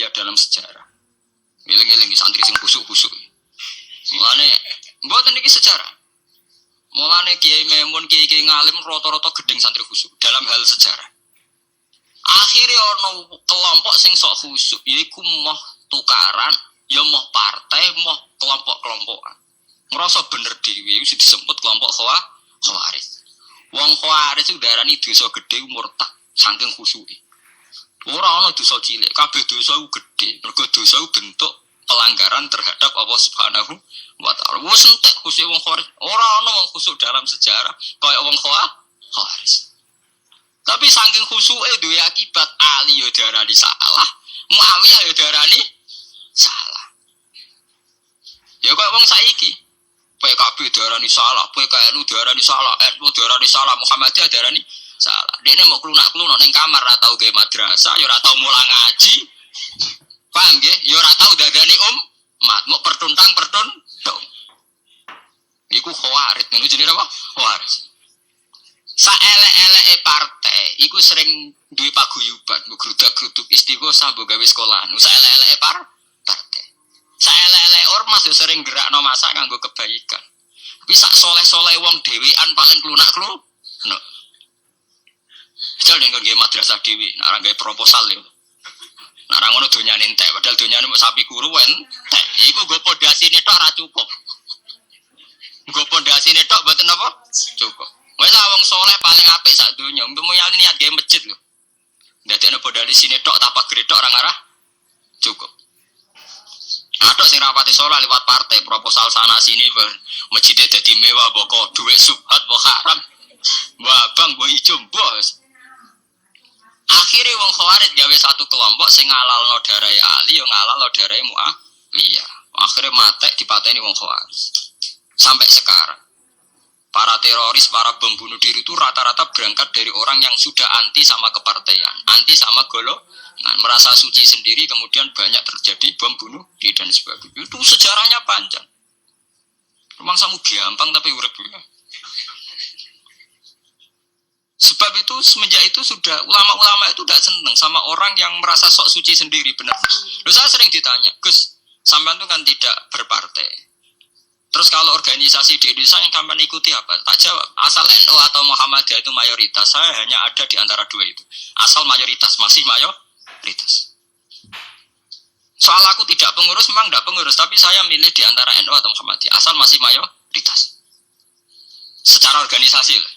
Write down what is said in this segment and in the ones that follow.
lihat dalam sejarah. Ngiling-ngiling santri sing khusuk-khusuk. Mulane mboten iki sejarah. Mulane Kiai Memun, Kiai ngalim rata-rata gedeng santri khusuk dalam hal sejarah. Akhirnya ono kelompok sing sok khusuk, yaiku moh tukaran, ya moh partai, moh kelompok-kelompokan. Ngerasa bener dhewe wis disebut kelompok Khawarij. Wong Khawarij itu darani dosa gedhe murtad saking khusuke. Ora ana dosa cilik, kabeh dosa ku gedhe. Mergo dosa ku bentuk pelanggaran terhadap Allah Subhanahu wa taala. Wes entek khusuk wong Khawarij. Ora ana wong khusuk dalam sejarah kaya wong Khawarij. Tapi saking khusuke duwe akibat Ali yo darani salah, Muawiyah yo darani salah. Ya kok wong saiki PKB darani salah, PKNU darani salah, NU darani salah, Muhammadiyah darani salah. Dene mau klunak-klunak ning kamar ora tau ge madrasah, ya ora tau mulang ngaji. Paham nggih? Ya ora tau dadani umat, mau pertuntang-pertun. Iku Khawarij, niku jenenge apa? Khawarij. Saelek-eleke partai iku sering duwe paguyuban, ngrudak-gruduk istighosah mbok gawe sekolah. Saelek-eleke partai. Saelek-eleke ormas yo sering gerakno masa nganggo kebaikan. Tapi sak soleh-soleh wong dhewean paling klunak-kluk. No. Misal ning nggo madrasah dhewe, nek ora gawe proposal yo. Nek ora ngono donyane entek, padahal donyane mung sapi guru entek. Iku nggo pondasine tok ora cukup. Nggo pondasine tok mboten apa? Cukup. Wes wong soleh paling apik sak donya, umpama niat gawe masjid lho. Ndadekno pondasine tok tanpa gredok ora ngarah cukup. Ada sing rapati soleh lewat partai proposal sana sini masjidnya jadi mewah boko duit subhat bok haram wabang boh hijau bos. Akhirnya wong Khawarij gawe satu kelompok sing ngalalno darai Ali yang ngalalno darai Muawiyah. Akhirnya matek dipateni wong Khawarij. Sampai sekarang para teroris, para bom bunuh diri itu rata-rata berangkat dari orang yang sudah anti sama kepartaian, anti sama golongan, merasa suci sendiri, kemudian banyak terjadi bom bunuh diri dan sebagainya. Itu sejarahnya panjang. Memang samu gampang tapi urip ya. Sebab itu semenjak itu sudah ulama-ulama itu tidak senang sama orang yang merasa sok suci sendiri, benar. Loh, saya sering ditanya, Gus, sampean itu kan tidak berpartai. Terus kalau organisasi di Indonesia yang kamu ikuti apa? Tak jawab. Asal NU atau Muhammadiyah itu mayoritas. Saya hanya ada di antara dua itu. Asal mayoritas, masih mayoritas. Soal aku tidak pengurus, memang tidak pengurus. Tapi saya milih di antara NU atau Muhammadiyah. Asal masih mayoritas. Secara organisasi lah.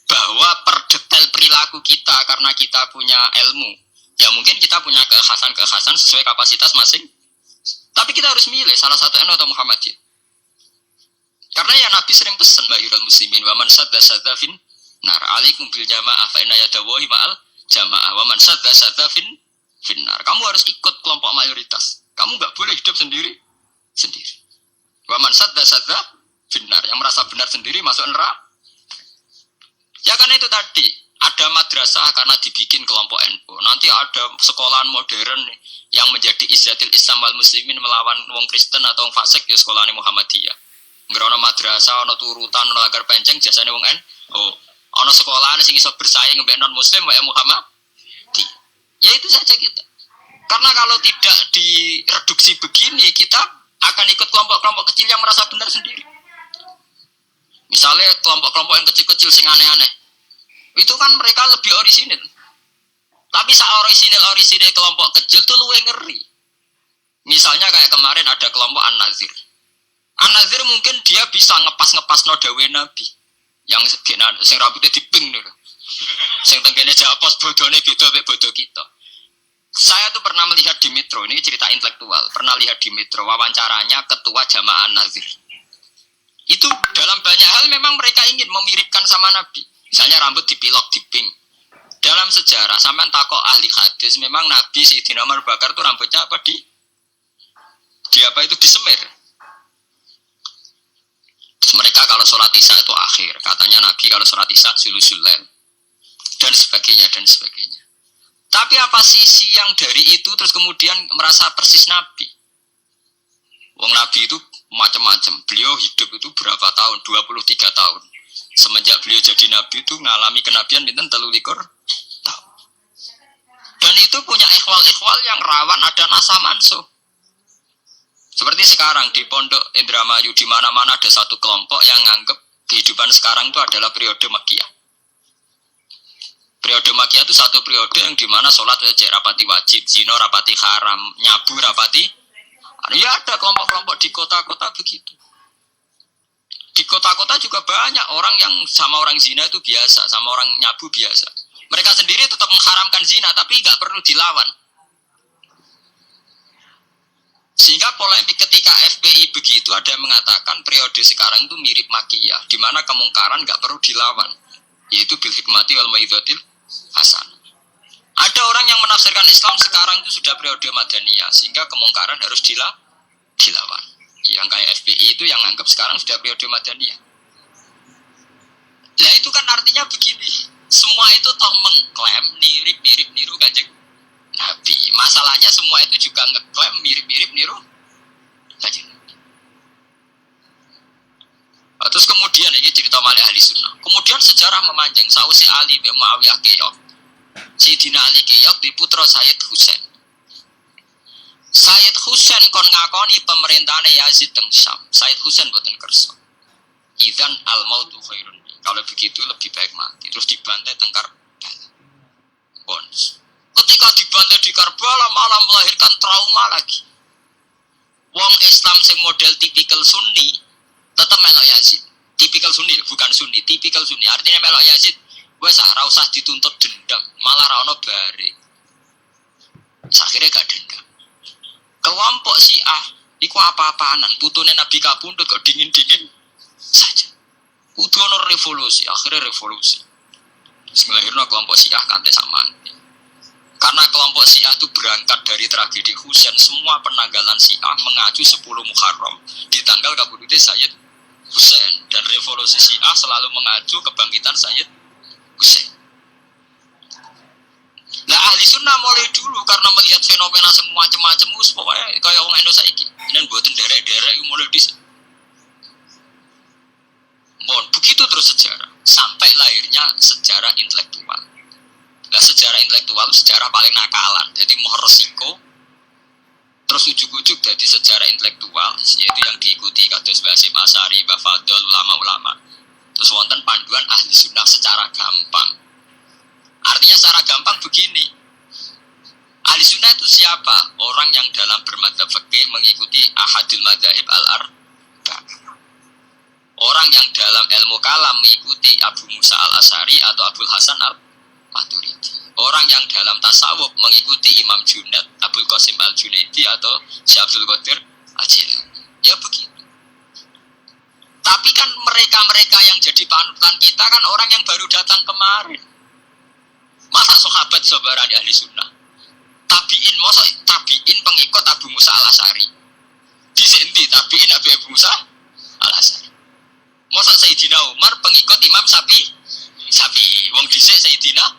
Bahwa per detail perilaku kita, karena kita punya ilmu. Ya mungkin kita punya kekhasan-kekhasan sesuai kapasitas masing. Tapi kita harus milih salah satu NU atau Muhammadiyah. Karena ya Nabi sering pesan ba'irul muslimin wa man sadda fin nar alaikum bil jamaah fa inna yadawahi ma'al jamaah wa man sadda fin nar. Kamu harus ikut kelompok mayoritas. Kamu enggak boleh hidup sendiri. Wa man sadda fin nar, yang merasa benar sendiri masuk neraka. Ya karena itu tadi ada madrasah karena dibikin kelompok NU. Nanti ada sekolahan modern yang menjadi izzatil Islam wal muslimin melawan wong Kristen atau wong fasik ya sekolahan Muhammadiyah. Ngerono madrasah, ono turutan, ono lagar penceng, jasane wong ono sekolahan sing iso bersaing mbek non muslim wae Muhammad. Ya itu saja kita. Karena kalau tidak direduksi begini, kita akan ikut kelompok-kelompok kecil yang merasa benar sendiri. Misalnya kelompok-kelompok yang kecil-kecil sing aneh-aneh. Itu kan mereka lebih orisinil. Tapi saat orisinil kelompok kecil tuh luwih ngeri. Misalnya kayak kemarin ada kelompok An-Nazir. An-Nazir mungkin dia bisa ngepas no dawe Nabi yang sing rambutnya diping nih, sing tenggene japos bodone beda mek bodo kita. Saya tuh pernah melihat di Metro, ini cerita intelektual, pernah lihat di Metro wawancaranya ketua Jamaah An-Nazir. Itu dalam banyak hal memang mereka ingin memiripkan sama Nabi. Misalnya rambut dipilok diping. Dalam sejarah sampean takok ahli hadis, memang Nabi Sayyidina Umar Bakar tuh rambutnya apa di apa itu disemir. Mereka kalau sholat isya itu akhir, katanya Nabi kalau sholat isya sulusulen dan sebagainya. Tapi apa sisi yang dari itu terus kemudian merasa persis Nabi? Wong Nabi itu macam-macam. Beliau hidup itu berapa tahun? 23 tahun. Semenjak beliau jadi Nabi itu ngalami kenabian pinten 23 tahun. Dan itu punya ikhwal-ikhwal yang rawan ada nasa mansuh. Seperti sekarang di Pondok Indramayu, di mana-mana ada satu kelompok yang nganggep kehidupan sekarang itu adalah periode Makkiyah. Periode Makkiyah itu satu periode yang dimana sholat wajib rapati wajib, zina rapati haram, nyabu rapati. Ya ada kelompok-kelompok di kota-kota begitu. Di kota-kota juga banyak orang yang sama orang zina itu biasa, sama orang nyabu biasa. Mereka sendiri tetap mengharamkan zina, tapi nggak perlu dilawan. Sehingga polemik ketika FPI begitu, ada yang mengatakan periode sekarang itu mirip Makkiyah, di mana kemungkaran nggak perlu dilawan, yaitu bil hikmati wal mau'izatil hasanah. Ada orang yang menafsirkan Islam sekarang itu sudah periode Madaniyah, sehingga kemungkaran harus dilawan. Yang kayak FPI itu yang anggap sekarang sudah periode Madaniyah. Nah itu kan artinya begini, semua itu toh mengklaim mirip-mirip niru Kanjeng Nabi. Masalahnya semua itu juga ngeklaim mirip-mirip niru Kanjeng Nabi. Terus kemudian ini cerita malih ahli sunnah. Kemudian sejarah memanjang. Sausi Ali bin Muawiyah keok, Sayyidina Ali keok di putra Sayyid Husain. Sayyid Husain kon ngakoni pemerintahane Yazid teng Syam. Sayyid Husain boten kersa. Idzan al mautu khairun. Kalau begitu lebih baik mati. Terus dibantai teng Karbala. Bons. Ketika dibantai di Karbala malah melahirkan trauma lagi. Wong Islam sing model tipikal Sunni tetap melok Yazid. Tipikal Sunni, bukan Sunni, tipikal Sunni. Artinya melok Yazid, wes ora usah dituntut dendam, malah ra ono bare. Akhirnya gak dendam. Kelompok Syiah iku apa-apaanan, putune Nabi kapundhut kok dingin-dingin saja. Kudu ono revolusi, akhirnya revolusi. Melahirno kelompok Syiah kanthi samaan. Karena kelompok Syiah itu berangkat dari tragedi Husain, semua penanggalan Syiah mengacu 10 Muharram di tanggal kabudute Sayyid Husain, dan revolusi Syiah selalu mengacu kebangkitan Sayyid Husain. Nah ahli sunnah mulai dulu karena melihat fenomena semua macam-macam, pokoknya kayak orang Indonesia iki, ini buatin derek-derek mulai di. Begitu terus sejarah sampai lahirnya sejarah intelektual. Nah sejarah intelektual sejarah paling nakalan, jadi mau resiko. Terus ujuk-ujuk jadi sejarah intelektual, yaitu yang diikuti kados Basim Asari, Bafadol, ulama-ulama. Terus wonten panduan ahli sunnah secara gampang. Artinya secara gampang begini, ahli sunnah itu siapa? Orang yang dalam bermadzhab fikih mengikuti ahadul madzhab al-arba. Orang yang dalam ilmu kalam mengikuti Abu Musa al-Asy'ari atau Abul Hasan al-Maturidi. Orang yang dalam tasawuf mengikuti Imam Junaid, Abul Qasim al-Junaidi atau Syekh Abdul Qadir al-Jilani. Ya begitu. Tapi kan mereka-mereka yang jadi panutan kita kan orang yang baru datang kemarin. Masa sahabat sahabat ahli sunnah? Tabiin, masa tabiin pengikut Abu Musa al-Asy'ari? Disendi tabiin Abu Musa al-Asy'ari. Masa Sayyidina Umar pengikut Imam Syafi'i? Wong dhisik Sayyidina.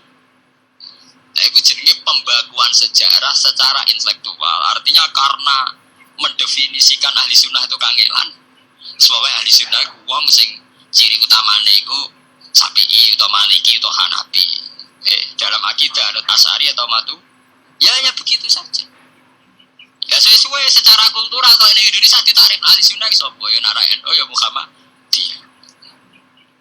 Nah itu jenenge pembakuan sejarah secara intelektual. Artinya karena mendefinisikan ahli sunnah itu kangelan. Sebabnya ahli sunnah itu wong sing ciri utamanya itu Syafi'i atau Maliki atau Hanafi. Dalam akidah ada Asy'ari atau Matu. Ya hanya begitu saja. Ya sesuai secara kultural kalau di Indonesia ditarik ahli sunnah sapa ya Narayan, oh ya Muhammad dia.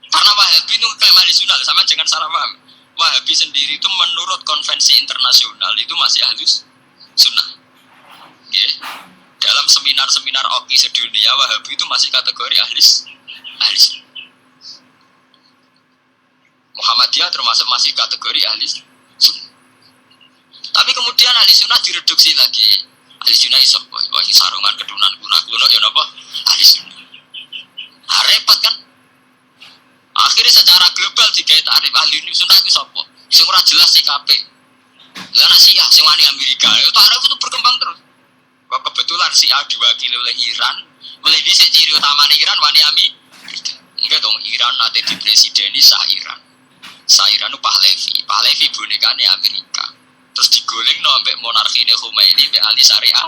Karena Wahabi itu klaim ahli sunnah, sama jangan salah paham. Wahabi sendiri itu menurut konvensi internasional itu masih ahli sunnah. Okay. Dalam seminar-seminar OKI sedunia, Wahabi itu masih kategori ahli sunnah. Muhammadiyah termasuk masih kategori ahli sunnah. Tapi kemudian ahli sunnah direduksi lagi. Ahli sunnah iso, wah ini sarungan kedunan kuno ya napa? Ahli sunnah. Repot kan? Akhirnya secara global digawe takrif ahli sunnah itu sapa? Sing ora jelas sikape. Lah nek Syiah sing wani Amerika, itu takrif itu berkembang terus. Wah kebetulan Syiah diwakili oleh Iran, mulai dhisik ciri utamane Iran wani Amerika. Enggak dong, Iran nanti di presideni sah Iran. Sah Iran itu Pahlavi bonekane Amerika. Terus digoleng ambek monarkine Khomeini mbek ahli syariah.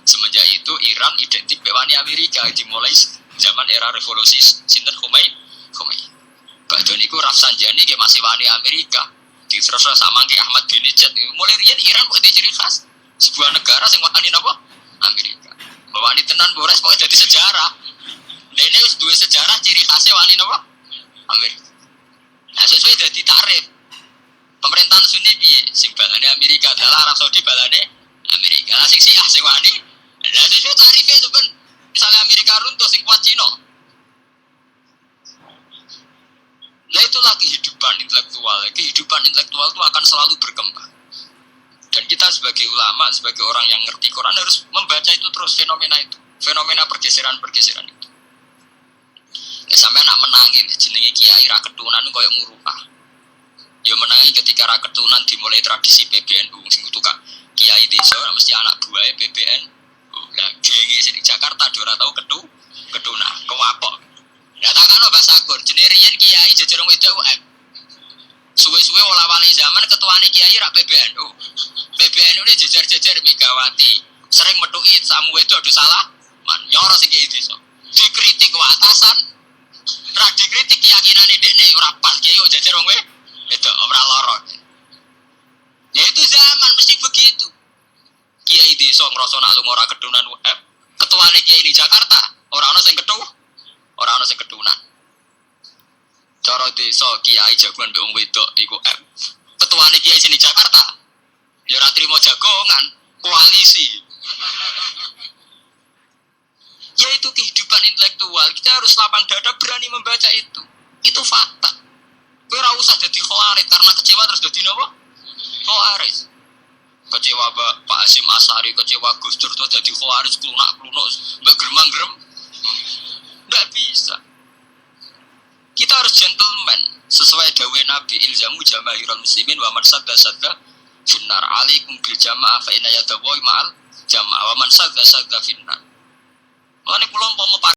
Semenjak itu Iran identik mbek wani Amerika dimulai zaman era revolusi sinten Khomeini. Badhe niku Rafsanjani nggih masih wani Amerika. Di terus sama kayak Ahmad Binijad. Mulai riyen Iran kok ciri khas sebuah negara yang wani apa? Amerika. Wani tenan Boris kok jadi sejarah. Dene wis duwe sejarah ciri khasnya wani apa? Amerika. Nah sesuai jadi tarif. Pemerintahan Sunni piye? Sing balane Amerika adalah Arab Saudi balane Amerika. Lah sing Syiah sing wani. Lah sesuai tarifnya itu kan misalnya Amerika runtuh sing kuat Cina. Lah itulah kehidupan intelektual. Kehidupan intelektual itu akan selalu berkembang. Dan kita sebagai ulama, sebagai orang yang ngerti Quran harus membaca itu terus fenomena itu. Fenomena pergeseran-pergeseran itu. Ya sampai nak menangin jenenge kiai ra ketunan koyo muruah. Ya menangi ketika ra ketunan dimulai tradisi PBNU sing tukang kiai desa mesti anak buahe PBNU. Lah genge sing di Jakarta ora tau ketuna, kewapok. Ya takano bahasa Gur, jenenge riyen kiai jejer wong wedok UM. Suwe-suwe olah wali zaman ketuane kiai rak PBNU. PBNU ini jejer-jejer Megawati. Sering metuki samu wedok do salah, man nyoro sing kiai desa. Dikritik ku atasan, ra dikritik keyakinane dekne ora pas kiai jejer wong wedok ora lara. Ya itu zaman mesti begitu. Kiai desa ngrasa nak lunga ora kedunan UM, ketuane kiai di Jakarta ora ana sing kedunan. Cara desa kiai jagoan mbek wong wedok iku ketuane kiai sini Jakarta ya ora trimo jagongan koalisi. Ya itu kehidupan intelektual. Kita harus lapang dada berani membaca itu. Itu fakta. Kowe ora usah dadi khawarit karena kecewa terus dadi napa? Khawarit. Kecewa Pak Hasyim Asy'ari, kecewa Gus Dur terus dadi khawarit klunak-klunuk mbek gremang-grem. Enggak bisa. Kita harus gentleman sesuai dawuh Nabi ilzamu jamaahirul muslimin wa man sadda finnar alaikum bil jamaah fa inna yadawu ma'al jamaah wa man sadda finnar.